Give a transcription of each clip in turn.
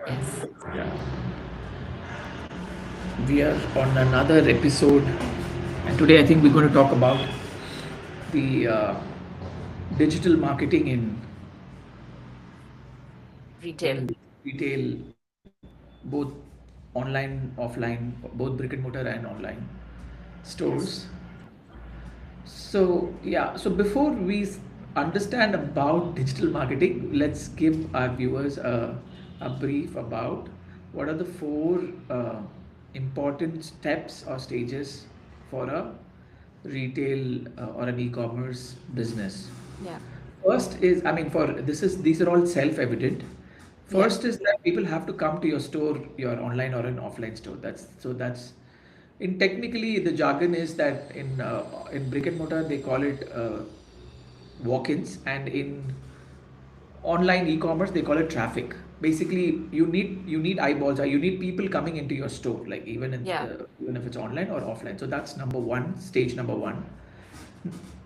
Yes. Yeah, we are on another episode, and today I think we're going to talk about the digital marketing Retail. in retail, both online, offline, both brick and mortar and online stores. Yes. So yeah, so before we understand about digital marketing, let's give our viewers a brief about what are the four important steps or stages for a retail or an e-commerce business. Yeah. First is, I mean, for this is these are all self-evident. Yeah. First is that people have to come to your store, your online or an offline store. That's in technically the jargon is that in brick and mortar they call it walk-ins, and in online e-commerce they call it traffic. Basically, you need eyeballs, or you need people coming into your store, like Yeah. even if it's online or offline. So that's number one, stage number one.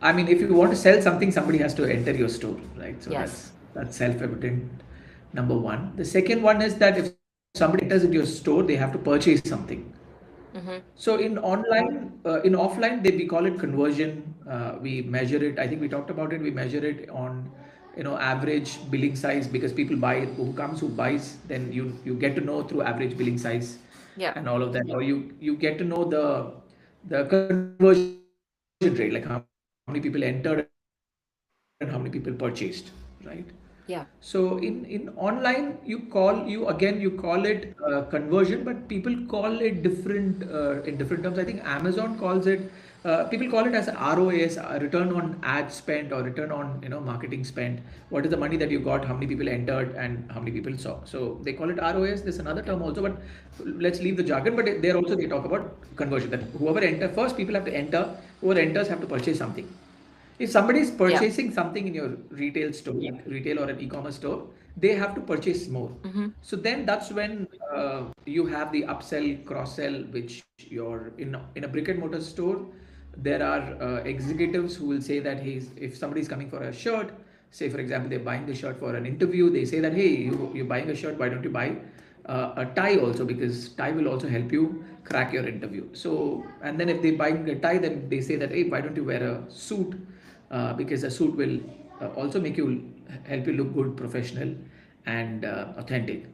I mean, if you want to sell something, somebody has to enter your store, right? So Yes. that's self-evident. Number one. The second one is that if somebody enters into your store, they have to purchase something. Mm-hmm. So in offline, we call it conversion. We measure it. I think we talked about it. We measure it on, average billing size, because people buy who buys, then you get to know through average billing size, Yeah. and all of that, or you get to know the conversion rate, like how many people entered and how many people purchased, right? So in Yeah. online you call it conversion, but people call it different in different terms. I think Amazon calls it people call it as ROAS, return on ad spent, or return on marketing spent. What is the money that you got? How many people entered and how many people saw? So they call it ROAS. There's another Okay. term also, but let's leave the jargon. But there also they talk about conversion. That whoever enter first, people have to enter. Whoever enters have to purchase something. If somebody is Yeah. purchasing something in your retail store, retail or an e-commerce store, they have to purchase more. Mm-hmm. So then that's when you have the upsell, cross sell, which you're in a brick and mortar store. There are executives who will say that if somebody is coming for a shirt, say for example they're buying the shirt for an interview, they say that hey, you're buying a shirt, why don't you buy a tie also, because tie will also help you crack your interview. So and then if they buy a tie, then they say that hey, why don't you wear a suit, because a suit will also make you help you look good, professional, and authentic.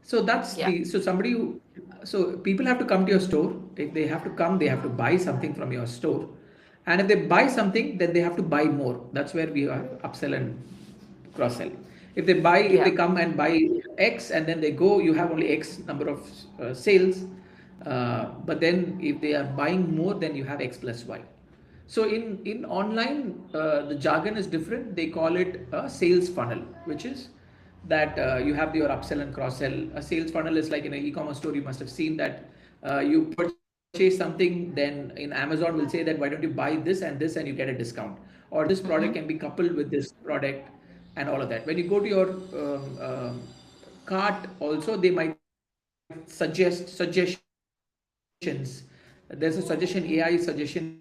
So that's Yeah. the so somebody who so people have to come to your store. If they have to come, they have to buy something from your store, and if they buy something, then they have to buy more. That's where we are upsell and cross sell. If Yeah. they come and buy X and then they go, you have only X number of sales. But then if they are buying more, then you have X plus Y. So in online, the jargon is different. They call it a sales funnel, which is that you have your upsell and cross sell. A sales funnel is like in an e-commerce store. You must have seen that you purchase something, then in Amazon will say that why don't you buy this and you get a discount, or this product can Mm-hmm. be coupled with this product, and all of that. When you go to your cart, also they might suggestions. There's a suggestion AI, suggestion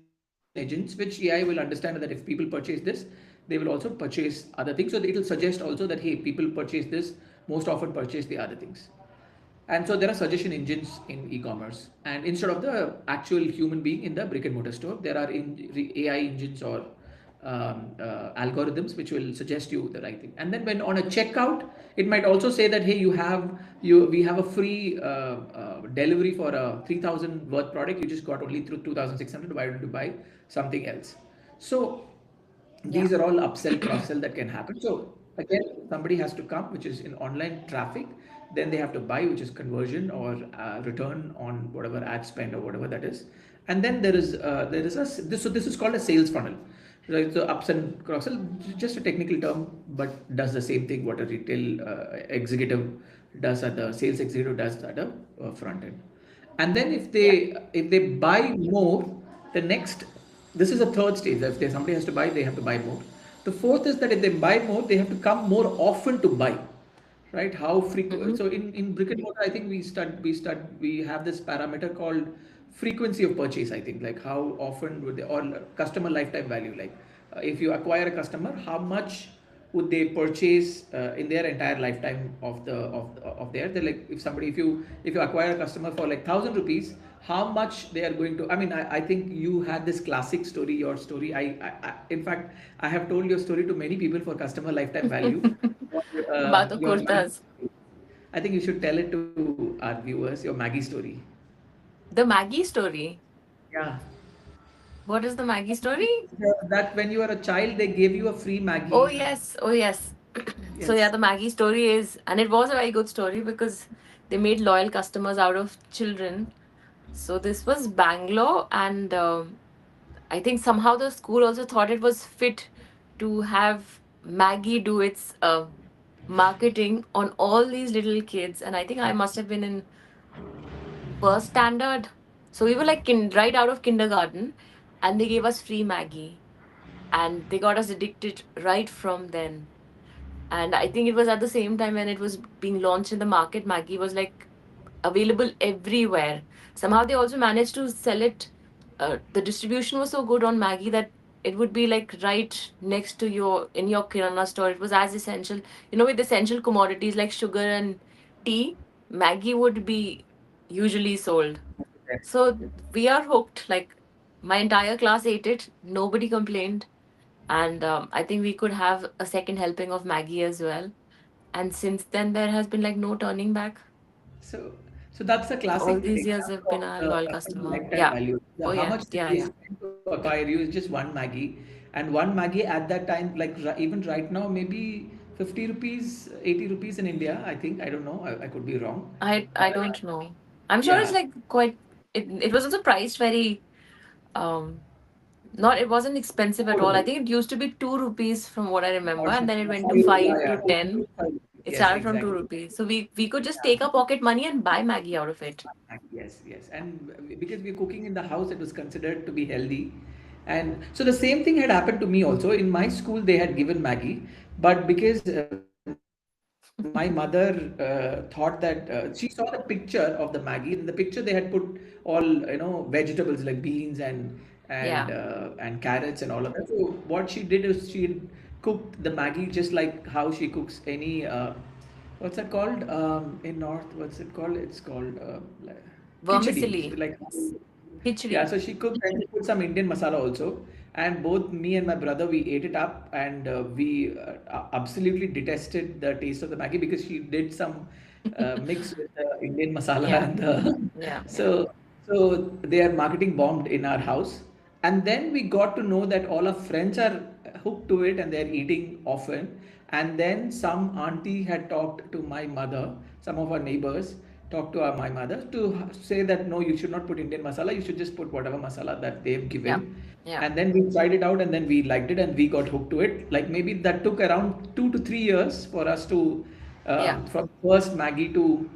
agents, which AI will understand that if people purchase this, they will also purchase other things. So it will suggest also that hey, people purchase this, most often purchase the other things. And so there are suggestion engines in e-commerce, and instead of the actual human being in the brick and mortar store, there are AI engines or algorithms which will suggest you the right thing. And then when on a checkout, it might also say that hey, we have a free delivery for a 3,000 worth product. You just got only through 2,600. Why don't you buy something else? So Yeah. these are all upsell, cross sell that can happen. So again, somebody has to come, which is in online traffic. Then they have to buy, which is conversion or return on whatever ad spend or whatever that is. And then there is this is called a sales funnel, right? So ups and cross sell, just a technical term, but does the same thing what a retail executive does at the sales executive does at the front end. And then Yeah. if they buy more, the next this is a third stage. If somebody has to buy, they have to buy more. The fourth is that if they buy more, they have to come more often to buy, right? How frequent? Mm-hmm. So in brick and mortar, I think we have this parameter called frequency of purchase. I think like how often would they, or customer lifetime value, like if you acquire a customer, how much would they purchase in their entire lifetime of their, they're like, if somebody, if you acquire a customer for like 1,000 rupees, how much they are going to, I mean, I think you had this classic story, your story, in fact, I have told your story to many people for customer lifetime value. About the Your Maggie kurtas. story. I think you should tell it to our viewers, your Maggie story. The Maggie story. Yeah. What is the Maggie story? That when you were a child, they gave you a free Oh Maggie. yes, oh yes. So yeah, Yes. the Maggie story is, and it was a very good story because they made loyal customers out of children. So this was Bangalore, and I think somehow the school also thought it was fit to have Maggie do its marketing on all these little kids. And I think I must have been in first standard. So we were like right out of kindergarten, and they gave us free Maggie, and they got us addicted right from then. And I think it was at the same time when it was being launched in the market, Maggie was like available everywhere. Somehow they also managed to sell it. The distribution was so good on Maggie that it would be like right next to your in your kirana store. It was as essential, with essential commodities like sugar and tea. Maggie would be usually sold. So we are hooked. Like my entire class ate it. Nobody complained, and I think we could have a second helping of Maggie as well. And since then, there has been like no turning back. So, so that's a All classic these years have example been of a the loyal customer customer. lifetime Yeah. value. Oh How yeah. much did Yeah. they Yeah. spend to acquire you? Is just one Maggie, and one Maggie at that time, like even right now, maybe 50 rupees, 80 rupees in India. I think, I don't know. I could be wrong. I don't know. I'm sure it's Yeah. like quite. It was also priced very um not, it wasn't expensive at all. I Affordable. think it used to be 2 rupees from what I remember, Or and then it something. went to Five, yeah, 5 yeah. to 10. 5. It Yes, started from two exactly. rupees. So we could just take Yeah. our pocket money and buy Maggie out of it. Yes, yes, and because we're cooking in the house, it was considered to be healthy, and so the same thing had happened to me also. In my school, they had given Maggie, but because my mother thought that she saw the picture of the Maggie, and in the picture they had put all vegetables like beans and carrots and all of that. So what she did is she cooked the Maggie just like how she cooks any what's that called in North? What's it called? It's called like khichdi. So Vermicelli. like yeah, Khichdi. so she cooked and she put some Indian masala also. And both me and my brother, we ate it up, and we absolutely detested the taste of the Maggi because she did some mix with the Indian masala Yeah. and the Yeah. Yeah. so so their marketing bombed in our house. And then we got to know that all our friends are hooked to it and they're eating often. And then some auntie had talked to my mother, some of our neighbors talked to my mother to say that no, you should not put Indian masala, you should just put whatever masala that they've Yeah. given. Yeah. And then we tried it out and then we liked it and we got hooked to it. Like maybe that took around 2 to 3 years for us to, Yeah. from first Maggie to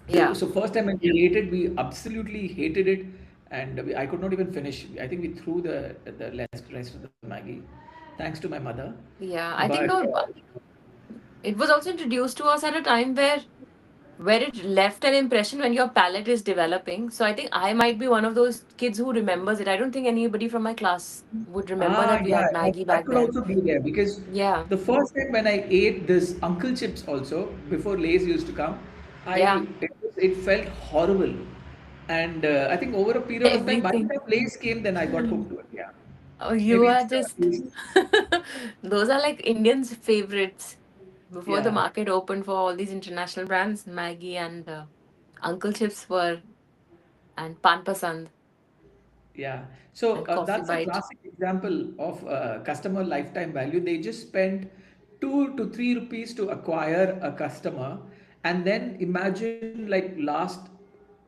so Yeah. first time when we ate it, we absolutely hated it, and I could not even finish. I think we threw the rest of the Maggie, thanks to my mother. Yeah. I But think it was also introduced to us at a time where it left an impression when your palate is developing. So I think I might be one of those kids who remembers it. I don't think anybody from my class would remember that we yeah, had Maggie that back could then. also be there because Yeah. the first time when I ate this Uncle Chips also before Lay's used to come, Yeah. it felt horrible, and I think over a period of time, by the Everything. time Lay's came, then I got hooked to it. Yeah, Oh, you maybe are it's just. taste. Those are like Indians' favorites. Before the Yeah. market opened for all these international brands, Maggie and Uncle Chips were, and Pan Pasand Yeah, so and Coffee that's a Bite. classic example of customer lifetime value. They just spend 2 to 3 rupees to acquire a customer, and then imagine like last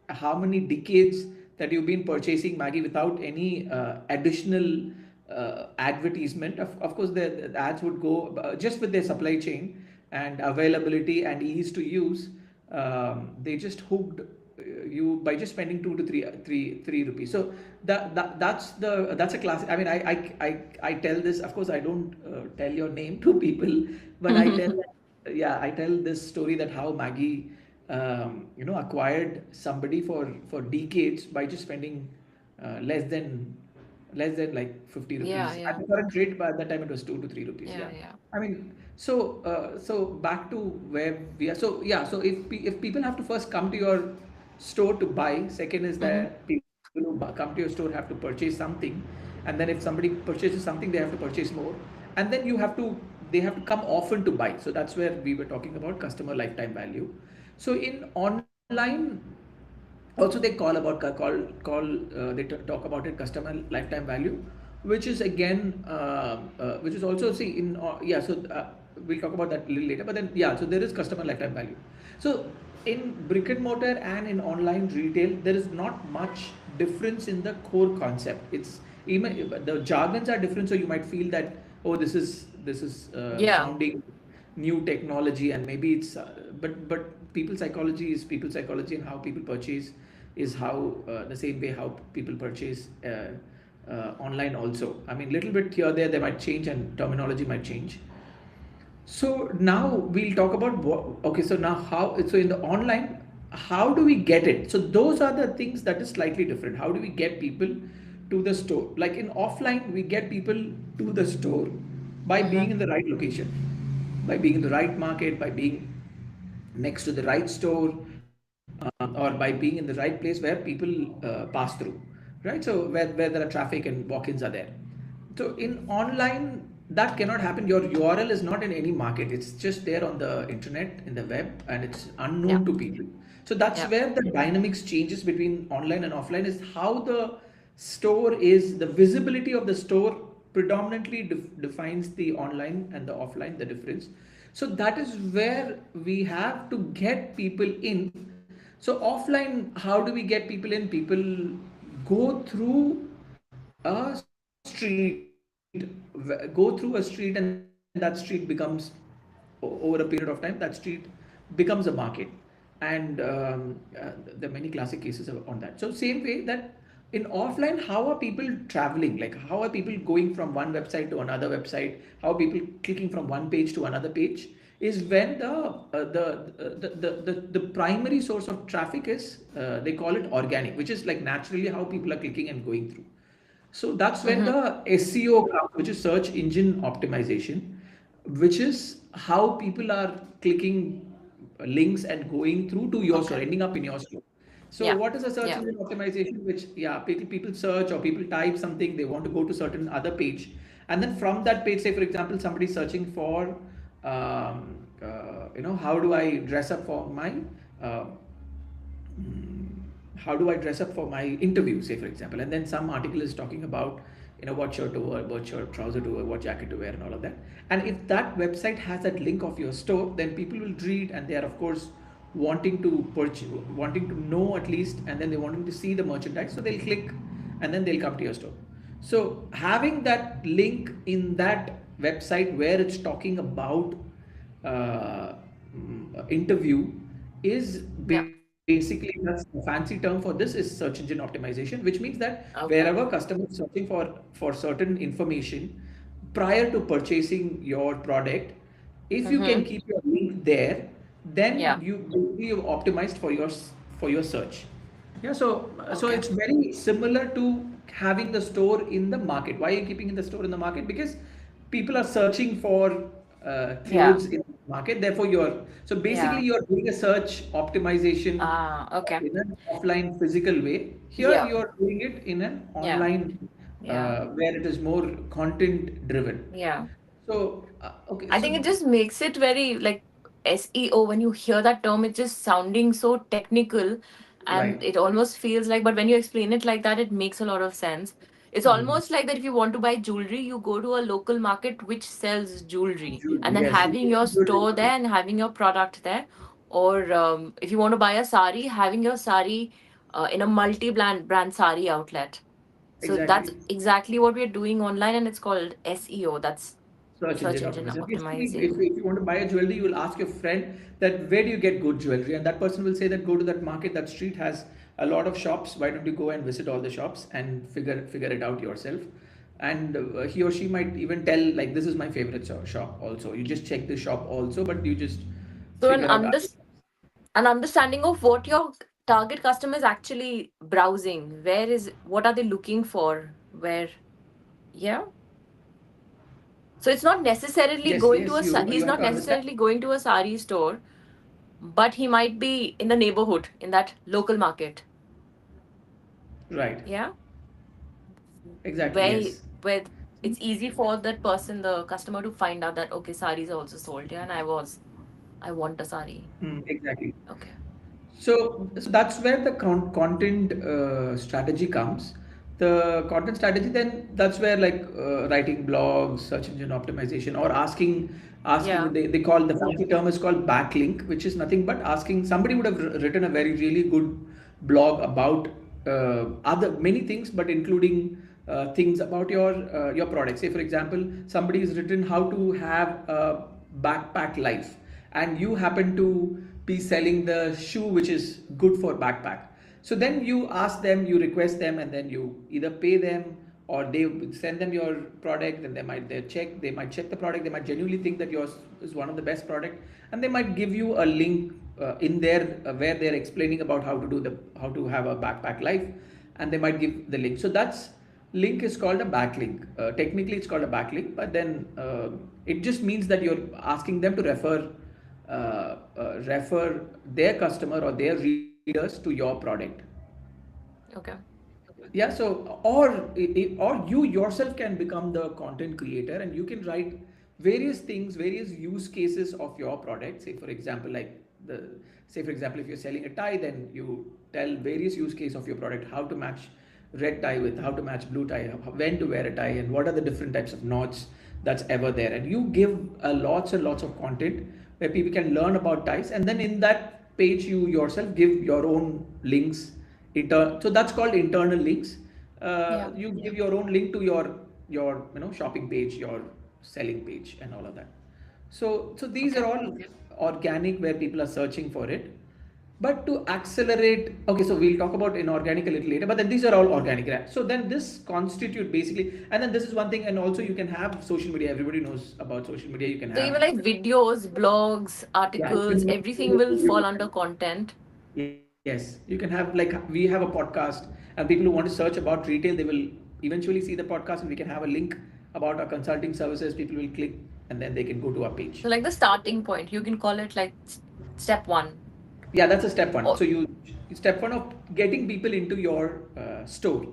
how many decades that you've been purchasing Maggie without any additional advertisement. Of course, the ads would go just with their supply chain and availability and ease to use. They just hooked you by just spending 2 to 3 rupees. So that's a classic. I mean, I tell this. Of course, I don't tell your name to people, but I tell yeah, I tell this story that how Maggie acquired somebody for decades by just spending less than less than like 50 Yeah, rupees. At yeah, the current rate, by that time it was 2 to 3 rupees. yeah, Yeah. yeah. I mean, so back to where we are. So yeah, so if people have to first come to your store to buy, second is Mm-hmm. that people who come to your store have to purchase something, and then if somebody purchases something, they have to purchase more, and then they have to come often to buy. So that's where we were talking about customer lifetime value. So in online, also they talk about it customer lifetime value, which is again which is also see in yeah. So we'll talk about that a little later. But then yeah, so there is customer lifetime value. So in brick and mortar and in online retail, there is not much difference in the core concept. It's even the jargons are different, so you might feel that, oh, this is Yeah, sounding new technology, and maybe it's but people psychology, and how people purchase is how the same way how people purchase online also. I mean, little bit here there they might change and terminology might change. So now we'll talk about what, okay, so now how, so in the online, how do we get it? So those are the things that is slightly different. How do we get people to the store? Like in offline, we get people to the store by mm-hmm. being in the right location, by being in the right market, by being next to the right store, or by being in the right place where people pass through, right? So where there are traffic and walk-ins are there. So in online, that cannot happen. Your URL is not in any market. It's just there on the internet, in the web, and it's Yeah, unknown to people. So that's yeah. where the dynamics changes between online and offline, is how the store is, the visibility of the store predominantly defines the online and the offline, the difference. So that is where we have to get people in. So offline, how do we get people in? People go through a street, go through a street, and that street becomes, over a period of time, that street becomes a market. And there are many classic cases on that. So same way that in offline, how are people traveling? Like how are people going from one website to another website? How are people clicking from one page to another page? Is when the primary source of traffic is, they call it organic, which is like naturally how people are clicking and going through. So that's when Mm-hmm. the SEO comes, which is search engine optimization, which is how people are clicking links and going through to your store, Okay. ending up in your store. So Yeah, what is a search yeah. engine optimization? Which, yeah, people search or people type something, they want to go to certain other page, and then from that page, say for example, somebody searching for, how do I dress up for my uh, how do I dress up for my interview, say for example, and then some article is talking about, what shirt to wear, what shirt trouser to wear, what jacket to wear, and all of that. And if that website has that link of your store, then people will read, and they are of course wanting to purchase, wanting to know at least, and then they wanting to see the merchandise, so they'll click, and then they'll come to your store. So having that link in that website where it's talking about interview is Yeah. basically, that's the fancy term for this, is search engine optimization, which means that wherever Okay. customer is searching for certain information prior to purchasing your product, if you can Mm-hmm. keep your link there, then Yeah. you've optimized for your search. Yeah, so Okay. it's very similar to having the store in the market. Why are you keeping in the store in the market? Because people are searching for Yeah. clothes in the market. Therefore, basically Yeah. you're doing a search optimization Okay. in an offline physical way. Here Yeah. you're doing it in an Yeah. online, Yeah. where it is more content driven. Yeah. So okay, I so think it just makes it very like SEO. When you hear that term, it's just sounding so technical, and right. it almost feels like, but when you explain it like that, it makes a lot of sense. It's Mhm. almost like that if you want to buy jewelry, you go to a local market which sells jewelry, and then Yes, you having your can do store there it. and having your product there. Or if you want to buy a sari, having your sari in a multi brand sari outlet. So that's Exactly. exactly what we're doing online, and it's called SEO. That's Search search engine engine optimization. Basically, optimizing. if you want to buy a jewelry, you will ask your friend that where do you get good jewelry, and that person will say that go to that market, that street has a lot of shops. Why don't you go and visit all the shops and figure it out yourself? And he or she might even tell like this is my favorite shop. Also, you just check the shop also, but you just So figure out other. an understanding of what your target customer is actually browsing. Where is what are they looking for? Where? Yeah. So it's not necessarily Yes, going yes, to you he's have not to understand. necessarily going to a sari store, but he might be in the neighborhood, in that local market. Right. Yeah. Exactly. Where Yes. where it's easy for that person, the customer, to find out that okay, saris are also sold here, and I want a sari. Exactly. Okay. So that's where the content strategy comes. The content strategy, then that's where like writing blogs, search engine optimization, or asking Yeah. they call the fancy term is called backlink, which is nothing but asking somebody would have written a very really good blog about other many things, but including things about your product. Say for example, somebody has written how to have a backpack life, and you happen to be selling the shoe which is good for backpack. So then you ask them, you request them, and then you either pay them or they send them your product, and they might check the product, they might genuinely think that yours is one of the best product, and they might give you a link in there where they're explaining about how to have a backpack life, and they might give the link. So that's link is called a backlink. Technically it's called a backlink, but then it just means that you're asking them to refer their customer or their readers to your product. Okay. Yeah, so or you yourself can become the content creator, and you can write various things, various use cases of your product. The say for example, if you're selling a tie, then you tell various use case of your product, how to match red tie with how to match blue tie, when to wear a tie, and what are the different types of knots that's ever there, and you give lots and lots of content where people can learn about ties, and then in that page you yourself give your own links. So that's called internal links. Yeah. You give your own link to your shopping page, your selling page, and all of that. So these are Okay. all organic where people are searching for it. But to accelerate, okay, so we'll talk about inorganic a little later, but then these are all organic, right? So then this constitute basically, and then this is one thing, and also you can have social media. Everybody knows about social media. You can So even have, like videos, blogs, yeah, you articles, can everything will fall make, under content. yes, you can have like we have a podcast, and people who want to search about retail, they will eventually see the podcast, and we can have a link about our consulting services. People will click, and then they can go to our page. So like the starting point, you can call it like step one. Yeah, that's a step one. Or So you step one of getting people into your store.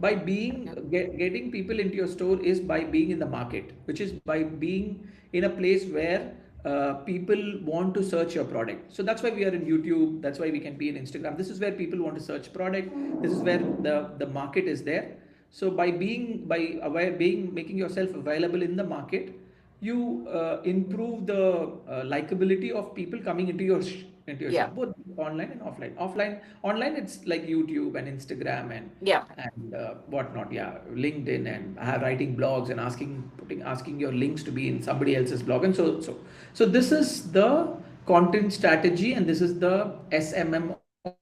By okay. getting people into your store is by being in the market, which is by being in a place where people want to search your product. So that's why we are in YouTube. That's why we can be in Instagram. This is where people want to search product. This is where the market is there. So by making yourself available in the market, you improve the likability of people coming into your Yeah. shop, both online and offline. Online, it's like YouTube and Instagram Yeah. and whatnot. Yeah, LinkedIn and writing blogs and asking your links to be in somebody else's blog, and so this is the content strategy, and this is the SMM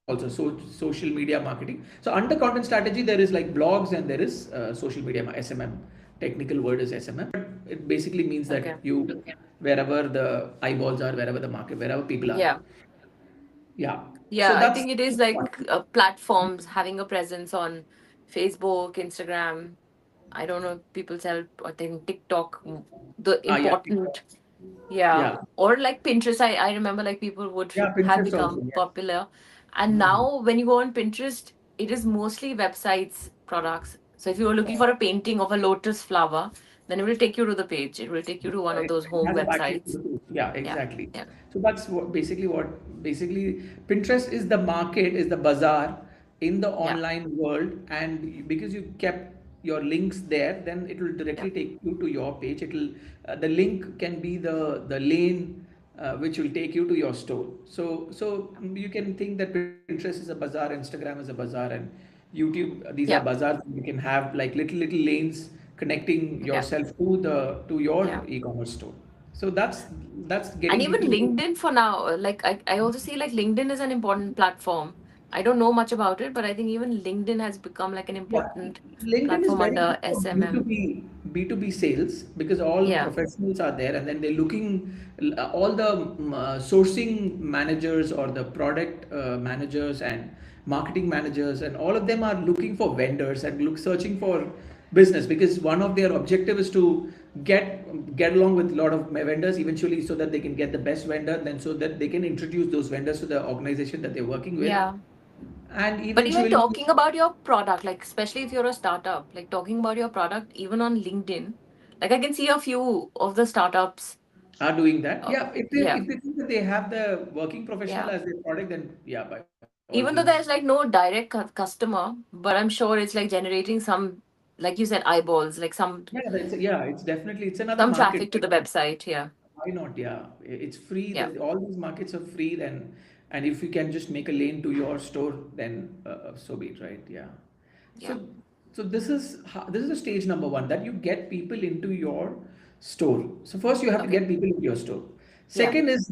also, so social media marketing. So under content strategy, there is like blogs and there is social media SMM. Technical word is SMM, but it basically means that Okay. you wherever the eyeballs are, wherever the market, wherever people are. Yeah. Yeah. So Yeah. I that's think it is like platforms having a presence on Facebook, Instagram. I don't know if people sell, I think TikTok, the yeah, important, yeah. yeah, Or like Pinterest. I remember like people would yeah. have Pinterest also. become Yes. popular. And Mhm. now when you go on Pinterest, it is mostly websites, products. So if you were looking for a painting of a lotus flower, then it will take you to the page. It will take you to one of Correct. those It home has a backlink websites. too. Yeah, Yeah. exactly. Yeah. So that's basically Pinterest is the market, is the bazaar in the Yeah. online world, and because you kept your links there, then it will Yeah. directly take you to your page. The link can be the lane which will take you to your store. So you can think that Pinterest is a bazaar, Instagram is a bazaar, and YouTube, these are Yeah. bazaars. You can have like little lanes connecting Yeah. yourself to your Yeah. e-commerce store. So that's And getting even people to. LinkedIn for now, like I also see like LinkedIn is an important platform. I don't know much about it, but I think even LinkedIn has become like an Yeah, important LinkedIn is platform very good under for SMM. B2B sales, because all Yeah. professionals are there, and then they're looking all the sourcing managers or the product managers and marketing managers, and all of them are looking for vendors and searching for business, because one of their objective is to get along with a lot of vendors eventually, so that they can get the best vendor, then so that they can introduce those vendors to the organization that they're working with, Yeah. and But even eventually talking about your product, like especially if you're a startup, like talking about your product, even on LinkedIn, like I can see a few of the startups. are doing that. Uh, Yeah, if they yeah. if they think that they have the working professional Yeah. as their product, then yeah, by all means. Even though there's like no direct customer, but I'm sure it's like generating some, like you said, eyeballs, like Yeah, it's definitely it's another some market. traffic to the website. Yeah. Why not? Yeah, it's free. Yeah. All these markets are free. Then, and if you can just make a lane to your store, then so be it, right? Yeah. Yeah. So, this is the stage number one, that you get people into your store. So first you have to Okay. get people into your store. Yeah. Second is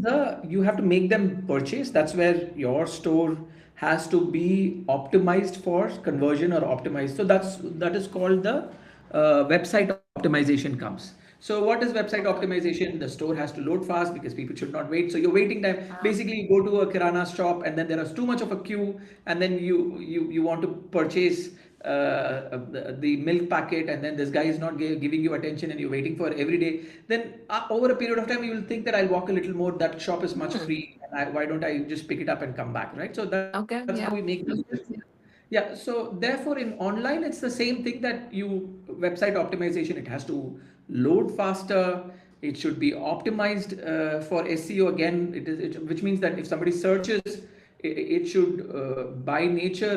you have to make them purchase. That's where your store has to be optimized for conversion or optimized. So that is called the website optimization comes. So what is website Okay. optimization? The store has to load fast because people should not wait. So your waiting time, Ah. basically you go to a kirana shop and then there is too much of a queue, and then you want to purchase the milk packet, and then this guy is not giving you attention and you're waiting for every day. Then over a period of time you will think that I'll walk a little more. That shop is much Hmm. free. And why don't I just pick it up and come back, right? So that's how we Okay. make Yeah. this. Yeah, so therefore in online it's the same thing, that you website optimization, it has to load faster, it should be optimized for SEO. Again, which means that if somebody searches, it should by nature,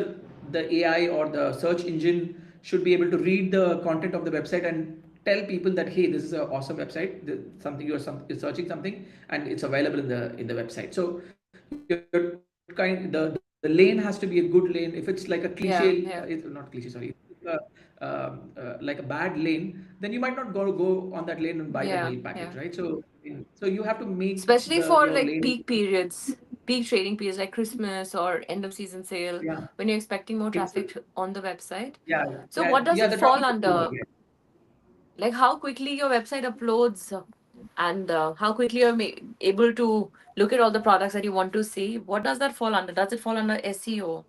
the AI or the search engine should be able to read the content of the website and tell people that, hey, this is an awesome website, something you're searching something, and it's available in the website. So you're the lane has to be a good lane. If it's like a Yeah. cliche, Yeah. it's not cliche, sorry, like a bad lane, then you might not go on that lane and buy the Yeah. milk Yeah. packet, right? So you have to make Especially the for your like lane. peak periods, peak trading periods like Christmas or end of season sale, Yeah, when you're expecting more it's traffic on the website. yeah, So what does yeah. it The fall traffic is lower. under? Yeah. Like how quickly your website uploads, and how quickly you're able to look at all the products that you want to see. What does that fall under? Does it fall under SEO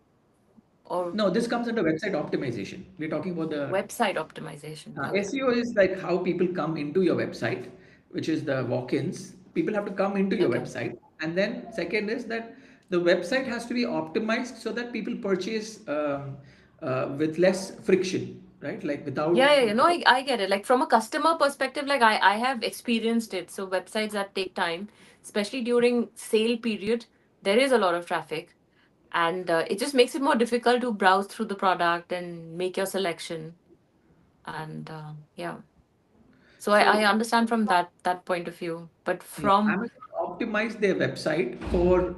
or No, this comes under website optimization. We're talking about the website optimization? Okay. SEO is like how people come into your website, which is the walk-ins. People have to come into your Okay. website, and then second is that the website has to be optimized so that people purchase with less friction, right? Like without. Yeah, no, I get it. Like from a customer perspective, like I have experienced it. So websites that take time, especially during sale period, there is a lot of traffic, and it just makes it more difficult to browse through the product and make your selection. And yeah, so I So understand from that point of view. But yeah, from Amazon optimized their website for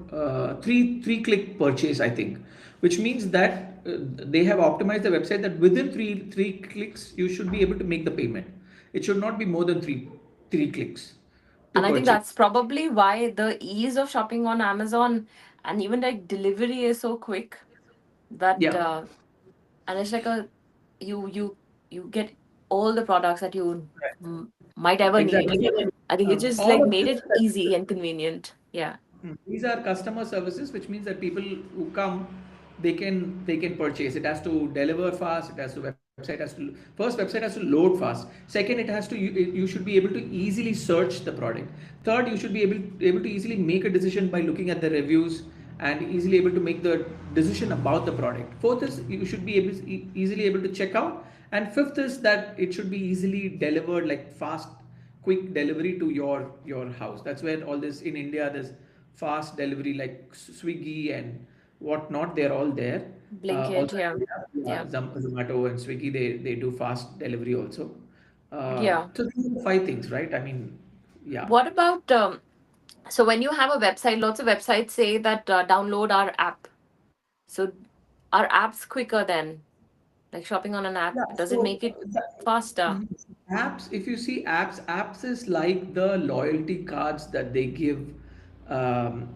three click purchase, I think, which means that they have optimized the website that within three clicks you should be able to make the payment. It should not be more than three clicks to And I think purchase. that's probably why the ease of shopping on Amazon and even like delivery is so quick that Yeah. and it's like a you get all the products that you Right. might ever need. Exactly. I think it just All like of made this it easy and convenient. Yeah. These are customer services, which means that people who come, they can purchase. It has to deliver fast. It has to website has to first website has to load fast. Second, it has to you should be able to easily search the product. Third, you should be able to easily make a decision by looking at the reviews and easily able to make the decision about the product. Fourth is you should be easily able to check out. And fifth is that it should be easily delivered, like fast quick delivery to your house. That's where all this in India, there's fast delivery like Swiggy and whatnot. They're all there. Blinkit. Also, Yeah. Yeah. Zomato and Swiggy, they do fast delivery also. Yeah. So these are the five things, right? I mean, yeah. What about so when you have a website, lots of websites say that download our app. So are apps quicker then? Like shopping on an app, Yeah, does it so make it faster? apps, if you see apps is like the loyalty cards that they give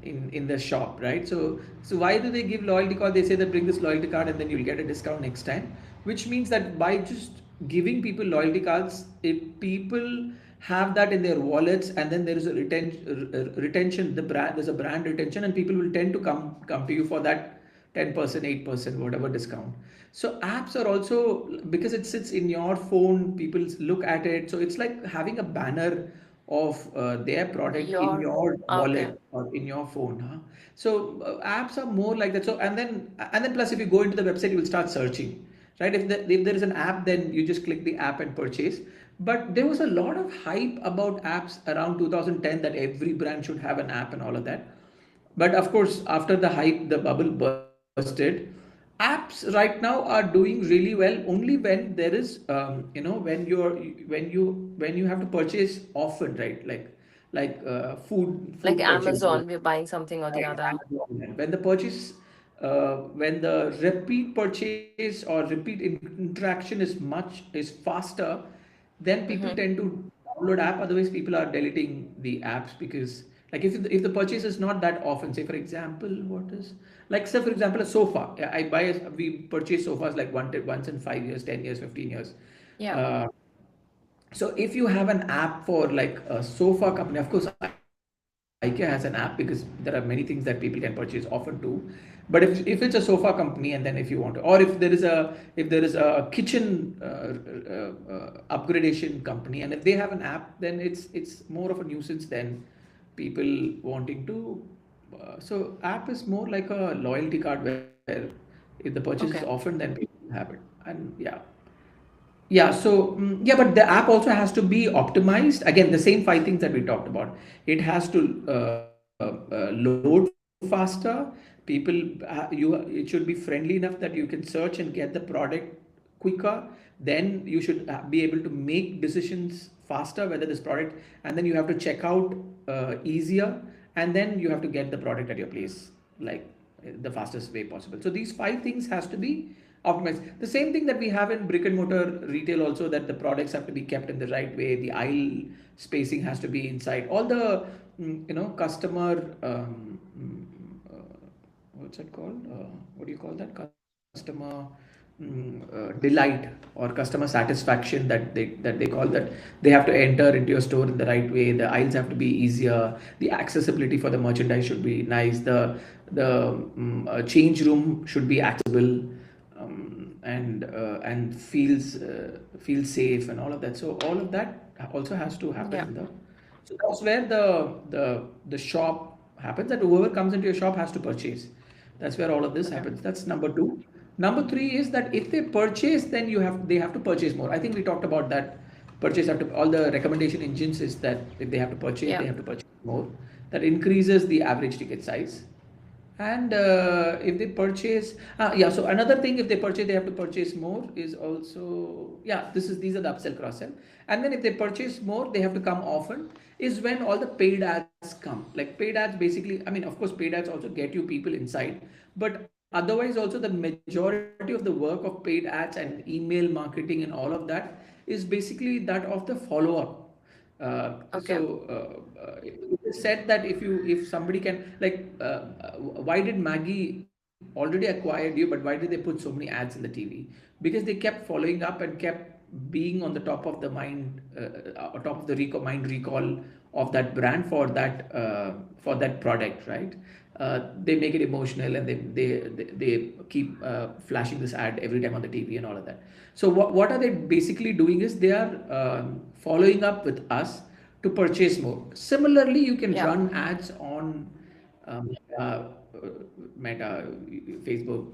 in the shop, right? So why do they give loyalty card? They say that bring this loyalty card and then you'll get a discount next time, which means that by just giving people loyalty cards, if people have that in their wallets, and then there is a retention, the brand there's a brand retention, and people will tend to come to you for that 10%, 8%, whatever discount. So apps are also, because it sits in your phone, people look at it. So it's like having a banner of their product in Your your okay. wallet or in your phone. Huh? So apps are more like that. So and then plus if you go into the website, you will start searching, right? If there is an app, then you just click the app and purchase. But there was a lot of hype about apps around 2010 that every brand should have an app and all of that. But of course, after the hype, the bubble bursted. Apps right now are doing really well only when there is, when you have to purchase often, right? Like food Like purchases. Amazon, we're buying something or the Right, other. Amazon. When the repeat purchase or repeat interaction is faster, then people Mm-hmm. tend to download app. Otherwise, people are deleting the apps because, like, if the purchase is not that often, say for example, what is like say for example a sofa. Yeah, we purchase sofas like once in 5 years, 10 years, 15 years. Yeah. Uh, so if you have an app for like a sofa company, of course IKEA has an app because there are many things that people can purchase often too. But if it's a sofa company and then if you want to, or if there is a kitchen upgradation company and if they have an app, then it's more of a nuisance than people wanting to. So app is more like a loyalty card where if the purchase is often, Okay. then people have it. And yeah. Yeah, so yeah, but the app also has to be optimized. Again, the same five things that we talked about. It has to load faster. People, it should be friendly enough that you can search and get the product quicker. Then you should be able to make decisions faster whether this product, and then you have to check out easier, and then you have to get the product at your place like the fastest way possible. So these five things has to be optimized. The same thing that we have in brick and mortar retail also, that the products have to be kept in the right way. The aisle spacing has to be inside. All the customer what's it called? What do you call that? Customer delight or customer satisfaction, that they call that, they have to enter into your store in the right way. The aisles have to be easier. The accessibility for the merchandise should be nice. The change room should be accessible, and feels safe and all of that. So all of that also has to happen Yeah. in the. So that's where the shop happens. That whoever comes into your shop has to purchase. That's where all of this Okay. happens. That's number two. Number three is that if they purchase, then they have to purchase more. I think we talked about that. Purchase have to, all the recommendation engines is that if they have to purchase, Yeah. they have to purchase more. That increases the average ticket size. And if they purchase, yeah. So another thing, if they purchase, they have to purchase more. Is also, yeah. These are the upsell cross sell. And then if they purchase more, they have to come often. Is when all the paid ads come. Like paid ads, basically. I mean, of course, paid ads also get you people inside, but otherwise also the majority of the work of paid ads and email marketing and all of that is basically that of the follow up. Okay. It is said that if somebody can, like, why did Maggie already acquired you, but why did they put so many ads in the TV? Because they kept following up and kept being on the top of the mind, top of the mind recall of that brand for that product, right? They make it emotional, and they keep flashing this ad every time on the TV and all of that. So what are they basically doing is they are following up with us to purchase more. Similarly, you can Yeah. run ads on Meta, Meta, Facebook,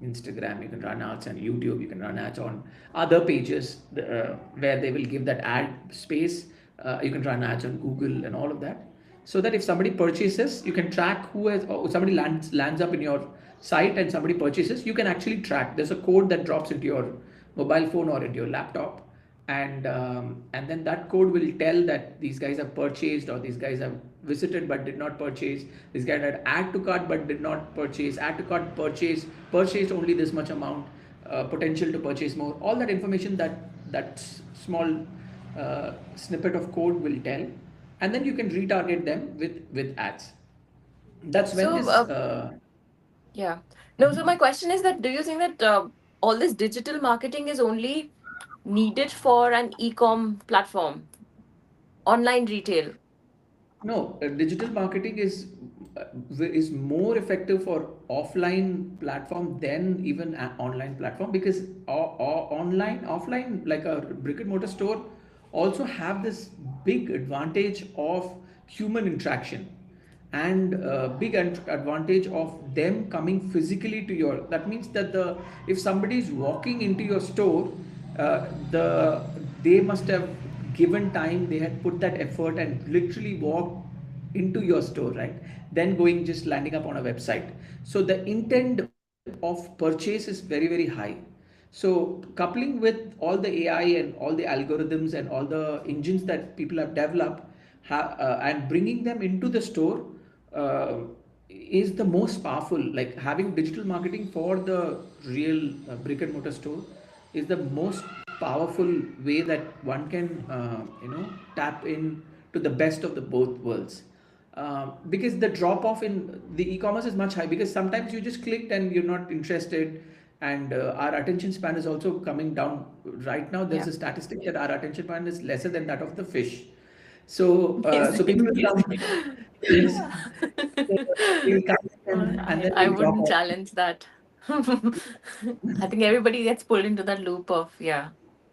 Instagram. You can run ads on YouTube. You can run ads on other pages where they will give that ad space. You can run ads on Google and all of that, so that if somebody purchases, you can track who has, or somebody lands up in your site and somebody purchases, you can actually track. There's a code that drops into your mobile phone or into your laptop, and then that code will tell that these guys have purchased, or these guys have visited but did not purchase. This guy had add to cart but did not purchase, add to cart, purchased only this much amount, potential to purchase more. All that information, that small snippet of code will tell, and then you can retarget them with ads. That's when So, this yeah. No, so my question is that do you think that all this digital marketing is only needed for an e-com platform, online retail? no, digital marketing is is more effective for offline platform than even an online platform, because online offline, like a brick and mortar store, also have this big advantage of human interaction, and big advantage of them coming physically to your, that means that the, if somebody is walking into your store, the they must have given time, they had put that effort and literally walked into your store, right? Then going, just landing up on a website. So the intent of purchase is very, very high. So coupling with all the AI and all the algorithms and all the engines that people have developed, and bringing them into the store, uh, is the most powerful. Like having digital marketing for the real brick and mortar store is the most powerful way that one can, tap in to the best of the both worlds. Because the drop off in the e-commerce is much high, because sometimes you just clicked and you're not interested, and our attention span is also coming down. Right now there's Yeah. a statistic that our attention span is lesser than that of the fish. So Amazing. people will come. Yes. So they'll come and then I they'll drop wouldn't off. challenge that. I think everybody gets pulled into that loop of, yeah,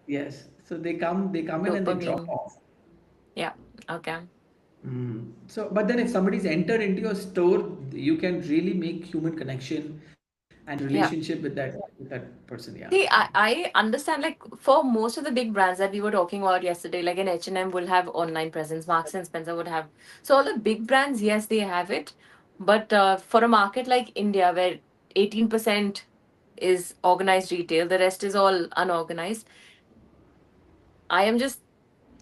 Yes. So they come in and they drop dopamine. off. Yeah. Okay. So, but then if somebody's entered into your store, you can really make human connection and Yeah. relationship with that person. Yeah. See, I understand, like for most of the big brands that we were talking about yesterday, like an H&M will have online presence, Marks and Spencer would have. So all the big brands, yes, they have it. But for a market like India, where 18% is organized retail, the rest is all unorganized, I am just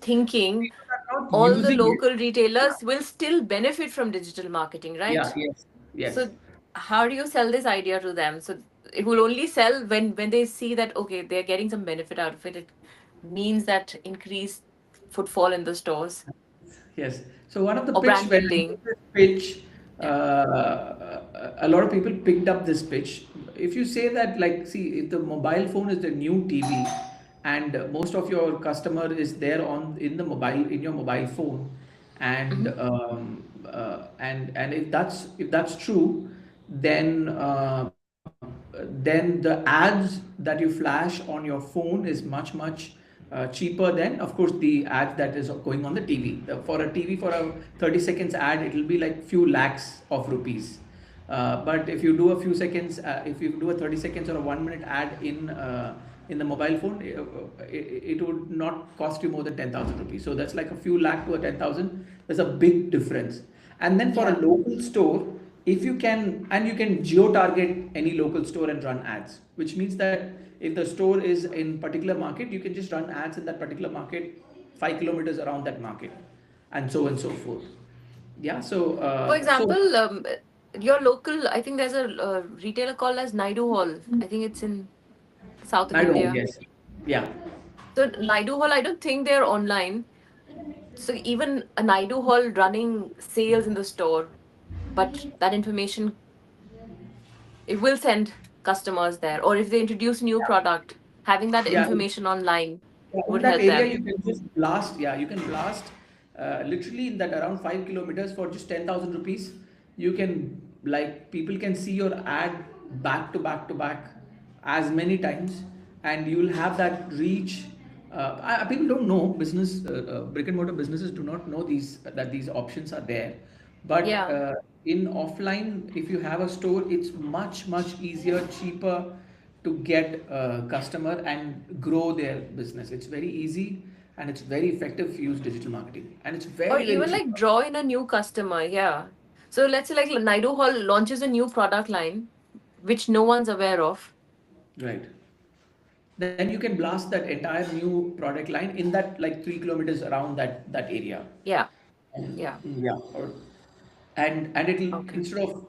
thinking People are not all the using it. local Yeah. retailers will still benefit from digital marketing, Yeah. right? Yes. Yes. So how do you sell this idea to them? So it will only sell when they see that okay, they're getting some benefit out of it. It means that increased footfall in the stores Yes. So one of the or pitch, brand when I building. did this pitch, Yeah. a lot of people picked up this pitch. If you say that, like, see, if the mobile phone is the new TV, and most of your customer is there on in the mobile, in your mobile phone, and Hmm. and if that's true, then then the ads that you flash on your phone is much cheaper than, of course, the ads that is going on the TV. For a TV, for a 30 seconds ad, it will be like few lakhs of rupees. But if you do a few seconds, if you do a 30 seconds or a 1 minute ad in the mobile phone, it would not cost you more than 10,000 rupees. So that's like a few lakh to a 10,000. There's a big difference. And then for a Yeah. local store, if you can, and you can geo target any local store and run ads, which means that if the store is in particular market, you can just run ads in that particular market, 5 kilometers around that market, and so forth. Yeah. So For so example, your local, I think there's a retailer called as Naidu Hall. I think it's in south of I don't, India. yes. Yeah. So Naidu Hall, I don't think they're online. So even a Naidu Hall running sales in the store, but that information, it will send customers there. Or if they introduce new product, having that Yeah. information online Yeah, in would that help area, them. you can just blast. Yeah, you can blast literally in that around 5 kilometers for just 10,000 rupees. You can, like, people can see your ad back to back to back as many times, and you will have that reach. People don't know business, brick and mortar businesses do not know these options are there. But Yeah. in offline, if you have a store, it's much easier, cheaper to get a customer and grow their business. It's very easy and it's very effective if you use digital marketing, and it's Or very even cheap. like draw in a new customer. Yeah. So let's say like Naidu Hall launches a new product line, which no one's aware of. Right. Then you can blast that entire new product line in that, like, 3 kilometers around that area. Yeah. And Yeah. yeah, and it'll, Okay. instead of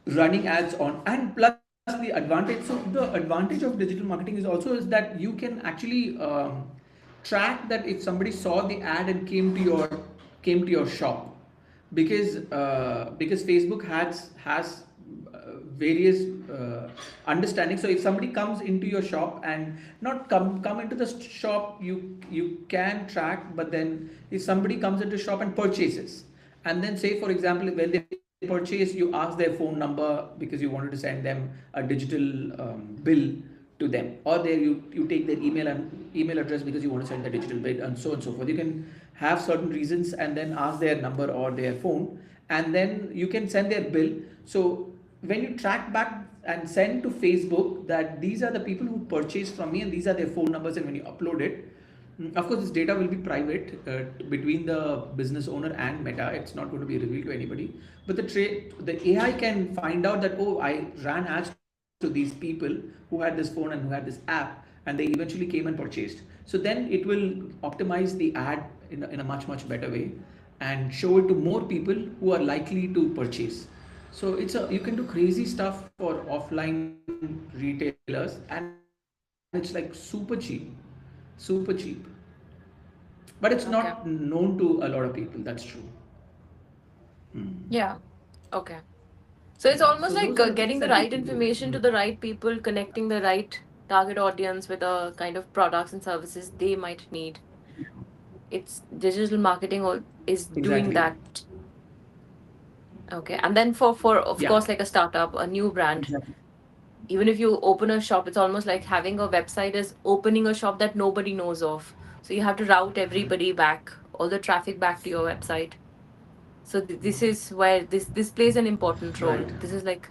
running ads on, and plus the advantage. So the advantage of digital marketing is also is that you can actually track that if somebody saw the ad and came to your shop, because Facebook has various understanding. So if somebody comes into your shop and not come into the shop, you can track. But then if somebody comes into shop and purchases, and then say, for example, when they purchase, you ask their phone number because you wanted to send them a digital bill to them, or there you take their email address because you want to send the digital bill, and so forth. You can have certain reasons and then ask their number or their phone, and then you can send their bill. So when you track back and send to Facebook that these are the people who purchased from me and these are their phone numbers, and when you upload it, of course, this data will be private between the business owner and Meta. It's not going to be revealed to anybody. But the AI can find out that, oh, I ran ads to these people who had this phone and who had this app, and they eventually came and purchased. So then it will optimize the ad in a much better way and show it to more people who are likely to purchase. So you can do crazy stuff for offline retailers, and it's like super cheap, but it's not Okay. known to a lot of people. That's true. Hmm. Yeah. Okay. So it's Yeah. almost So like those are the things getting the that you right can do. information to the right people, connecting the right target audience with the kind of products and services they might need. It's digital marketing is doing Exactly. that. Okay. And then for of Yeah. course like a startup, a new brand, Exactly. even if you open a shop, it's almost like having a website is opening a shop that nobody knows of. So you have to route everybody back, all the traffic back to your website. So this is where this plays an important role. Right. This is like,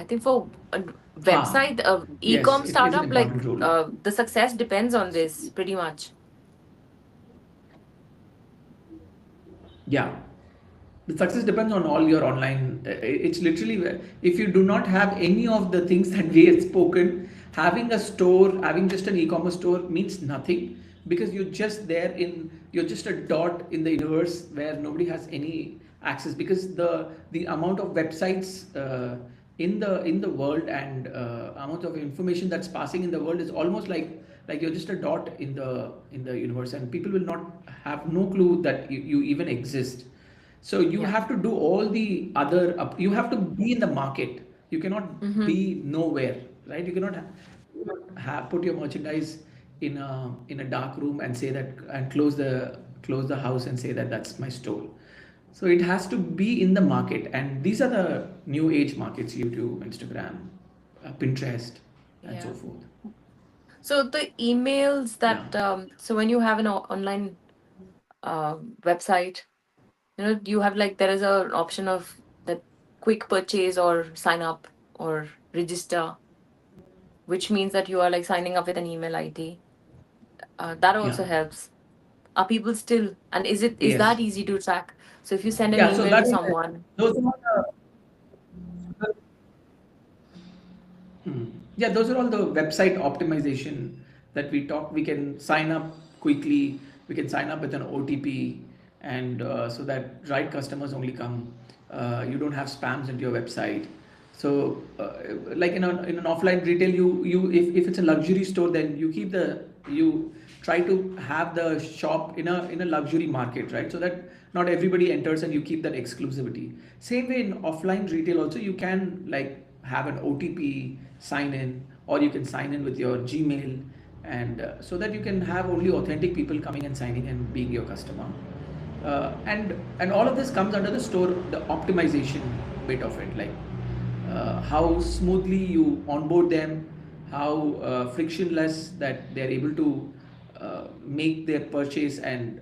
I think for a Ha. website, Yes, e-com it plays an startup, like important role. the success depends on this pretty much. Yeah. The success depends on all your online. It's literally if you do not have any of the things that we have spoken, having a store, having just an e-commerce store means nothing, because you're just a dot in the universe where nobody has any access, because the amount of websites in the world, and amount of information that's passing in the world is almost like you're just a dot in the universe, and people will not have no clue that you even exist. So you Yeah. have to do all the other you have to be in the market. You cannot Mm-hmm. be nowhere, right? You cannot put your merchandise in a dark room and say that, and close the house and say that that's my store. So it has to be in the market, and these are the new age markets: YouTube, Instagram, Pinterest, and so Yeah. forth. So the emails Yeah. that so when you have an online website, you have like there is an option of that quick purchase or sign up or register, which means that you are like signing up with an email ID. That Yeah. also helps. Are people still, and is Yes. that easy to track? So if you send an Yeah. So email to that is someone, those are Hmm. Yeah, those are all the website optimization that we talk. We can sign up quickly. We can sign up with an OTP, and so that right customers only come. You don't have spams into your website. So, like in an offline retail, you if it's a luxury store, then you try to have the shop in a luxury market, right? So that not everybody enters, and you keep that exclusivity. Same way in offline retail also, you can like have an OTP sign in, or you can sign in with your Gmail, and so that you can have only authentic people coming and signing and being your customer. And all of this comes under the optimization bit of it, like how smoothly you onboard them, how frictionless that they're able to make their purchase and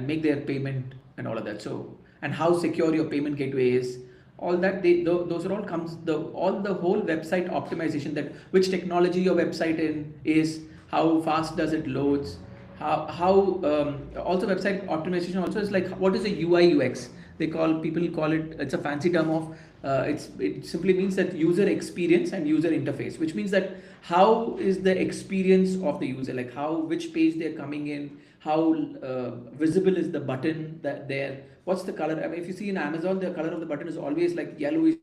make their payment and all of that. So, and how secure your payment gateway is, all that those are all comes the whole website optimization, that which technology your website in is, how fast does it loads, how also website optimization also is like what is a UI UX. People call it, it's a fancy term of it simply means that user experience and user interface, which means that how is the experience of the user, like how which page they're coming in, how visible is the button that there, what's the color. I mean, if you see in Amazon, the color of the button is always like yellowish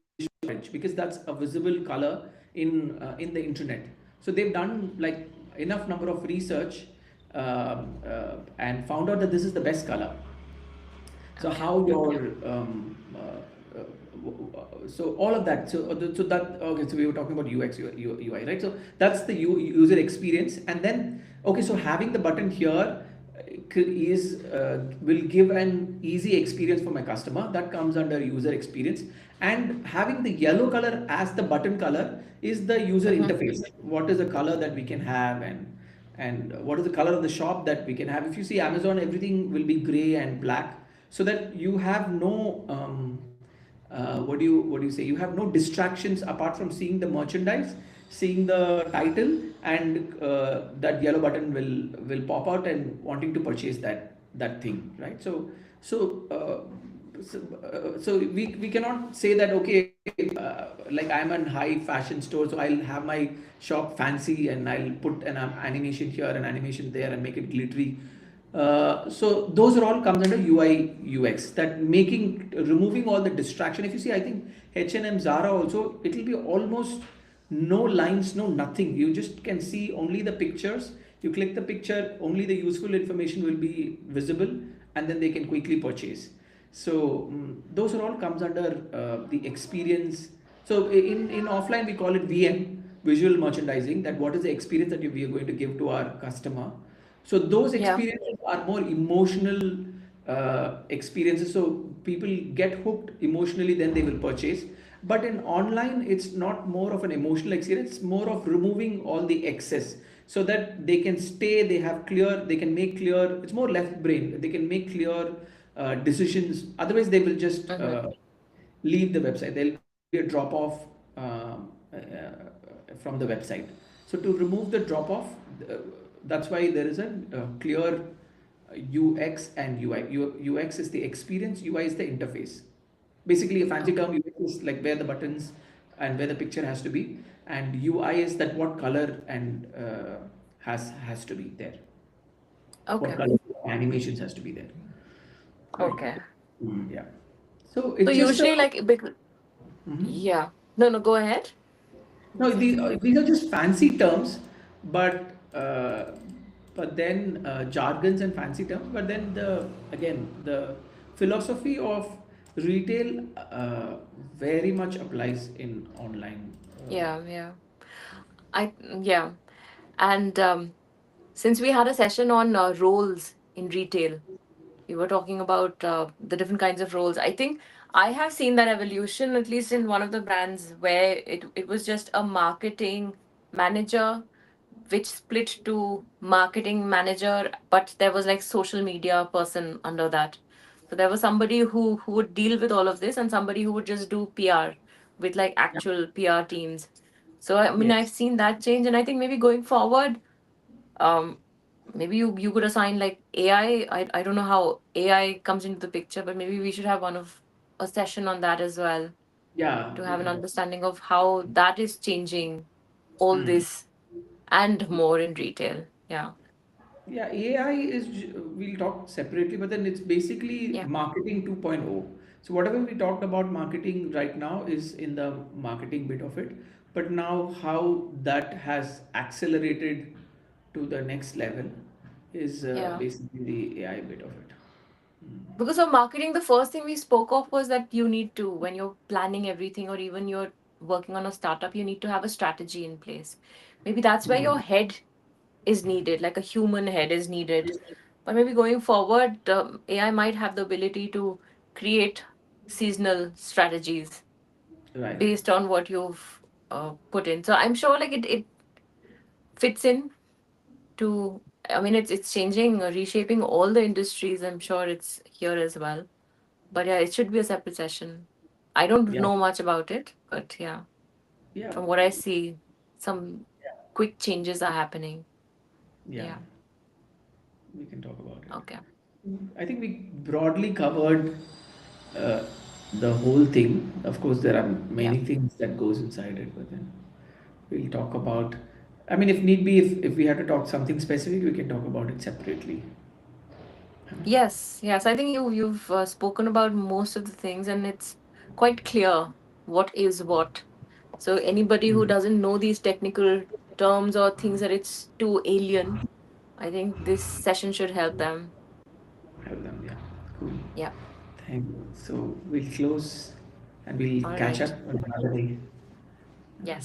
orange, because that's a visible color in the internet. So they've done like enough number of research, and found out that this is the best color. So okay, how your so all of that, so that, okay, so we were talking about UX UI, right? So that's the user experience. And then, okay, so having the button here is will give an easy experience for my customer. That comes under user experience. And having the yellow color as the button color is the user Mm-hmm. interface. What is the color that we can have, and what is the color of the shop that we can have. If you see Amazon, everything will be gray and black, so that you have no what do you say, you have no distractions apart from seeing the merchandise, seeing the title, and that yellow button will pop out and wanting to purchase that thing, right? So we cannot say that, okay, like I'm a high fashion store, so I'll have my shop fancy and I'll put an animation here and animation there and make it glittery. So those are all comes under UI UX, that making, removing all the distraction. If you see, I think H&M, Zara also, it will be almost no lines, no nothing. You just can see only the pictures. You click the picture, only the useful information will be visible, and then they can quickly purchase. So those are all comes under the experience. So in offline we call it VM, visual merchandising. That what is the experience that we are going to give to our customer. So those Yeah. experiences are more emotional experiences. So people get hooked emotionally, then they will purchase. But in online, it's not more of an emotional experience. It's more of removing all the excess, so that they can stay. They have clear. They can make clear. It's more left brain. They can make clear decisions. Otherwise, they will just Mm-hmm. leave the website. There'll be a drop off from the website. So to remove the drop off, that's why there is a clear UX and UI. UX is the experience, UI is the interface. Basically, a fancy Okay. term, UX is like where the buttons and where the picture has to be, and UI is that what color and has to be there. What Okay. color animations has to be there. Right. Okay. Yeah. So So it's just a. usually, like, Mhm. yeah. No, no, go ahead. No, these are just fancy terms, but then jargons and fancy terms. But then the philosophy of retail very much applies in online. Yeah, yeah. I yeah. And since we had a session on roles in retail, we were talking about the different kinds of roles. I think I have seen that evolution, at least in one of the brands, where it was just a marketing manager, which split to marketing manager, but there was like social media person under that. So there was somebody who would deal with all of this, and somebody who would just do PR with like Yeah. actual PR teams. So I mean, I've Yes. seen that change, and I think maybe going forward, um, maybe you could assign like AI. I don't know how AI comes into the picture, but maybe we should have one of a session on that as well, Yeah. to have an Yeah. understanding of how that is changing all Hmm. this and more in retail. Yeah. Yeah, AI is, we'll talk separately, but then it's basically Yeah. marketing 2.0. So whatever we talked about marketing right now is in the marketing bit of it, but now how that has accelerated to the next level is Yeah. basically the AI bit of it. Mm. Because of marketing, the first thing we spoke of was that you need to, when you're planning everything or even you're working on a startup, you need to have a strategy in place. Maybe that's where your Mm. head is needed, like a human head is needed. But maybe going forward, AI might have the ability to create seasonal strategies Right. based on what you've put in. So I'm sure like it fits in to, I mean, it's changing, reshaping all the industries. I'm sure it's here as well. But yeah, it should be a separate session. I don't Yeah. know much about it, but yeah, Yeah. from what I see, some quick changes are happening. Yeah. Yeah. We can talk about it. Okay. I think we broadly covered uh, the whole thing. Of course, there are Yeah. many things that goes inside it, but then we'll talk about. I mean, if need be, if we have to talk something specific, we can talk about it separately. Yes. Yes. I think you've spoken about most of the things, and it's quite clear what is what. So anybody who Mm. doesn't know these technical terms or thinks that it's too alien, I think this session should help them. Have them, yeah. Cool. Yeah. Thank you. So we'll close and we'll All catch up right. on another day. Yes.